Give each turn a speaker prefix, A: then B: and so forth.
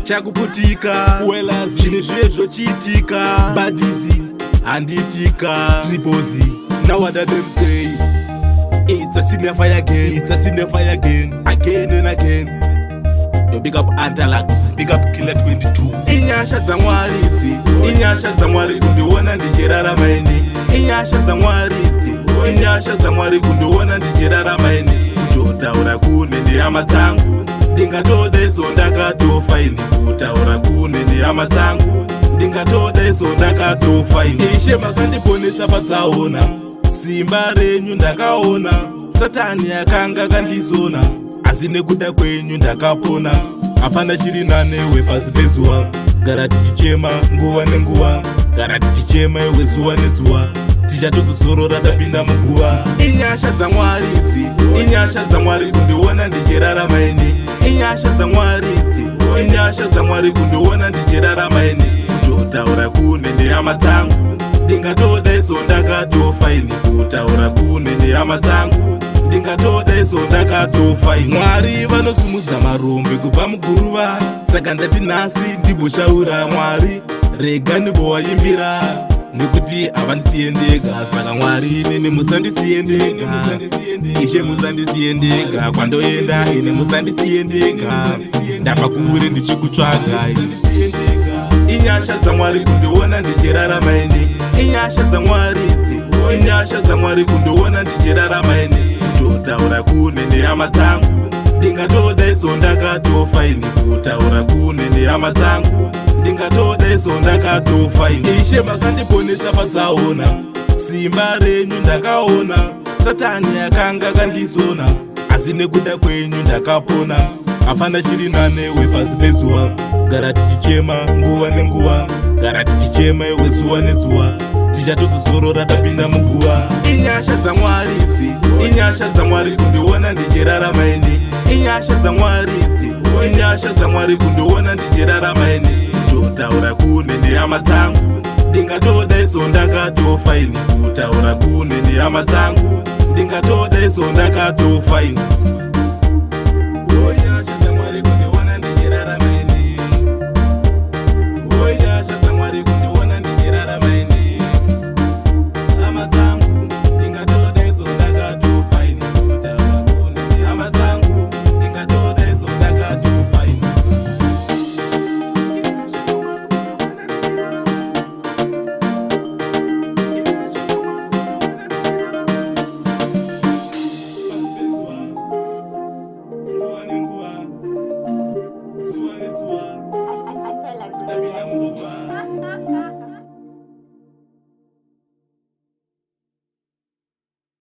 A: chakuputika zvine zvochiitika badizi handiitika tripozi. Now what them say, it's a sin fire again, it's a sin fire again, again and again. You pick up Antalax, pick up Killer 22. Inyasha za mwari iti, inyasha za mwari kundiona ndijerara maini. Inyasha za mwari iti, inyasha za mwari kundiona ndijerara maini. Kutotaura kune ndi hama dzangu, ndingatoda iso ndakatofa ini. Kutaura kune ndi hama dzangu, ndingatoda iso ndakatofa ini. Ishe makandiponesa patsaona, simba renyu ndakaona. Satani akanga kandizona, asi nekuda kwenyu ndakapona. Hapana chiri nanewe pasi pezuva, gara tichichema nguva nenguva, gara tichichema iwe zuva nezuva, tichatozozorora tapinda muguva. Inyasha dzamwari idzi, inyasha dzamwari kundiona ndichirarama ini. Inyasha dzamwari idzi, inyasha dzamwari kundiona ndichirarama ini. Kutotaura kune ndehama dzangu, ndingatoda iso ndakatofa ini. Kutaura kune ndehama dzangu, ndingatoda iso ndakatofa ini. Mwari vanosimudza marombe kubva muguruva, saka ndati nhasi ndiboshaura Mwari, rega ndibowaimbira, nekuti havandisiye ndega. Saka Mwari nene musandisiye ndega, Ishe musandisiye ndega, kwandoenda ine musandisiye ndega, ndabva kure ndichikutsvaga. Inyasha dzamwari kundiona ndichirarama ini. Inyasha dzamwari idzi, inyasha dzamwari kundiona ndichirarama ini. Kutotaura kune ndehama dzangu, ndingatoda iso ndakatofa ini. Kutaura kune ndehama dzangu, ndingatoda iso ndakatofa ini. Ishe makandiponesa patsaona, simba renyu ndakaona. Satani akanga kandizona, asi nekuda kwenyu ndakapona. Hapana chiri nanewe pasi pezuva, gara tichichema nguva nenguva, gara tichichema iwe zuva nezuva, tichatozozorora tapinda muguva. Inyasha dzamwari idzi, inyasha dzamwari kundiona ndichirarama ini. Inyasha dzamwari idzi, inyasha dzamwari kundiona ndichirarama ini. Kutotaura kune ndehama dzangu, ndingatoda iso ndakatofa ini. Kutaura kune ndehama dzangu, ndingatoda iso ndakatofa ini.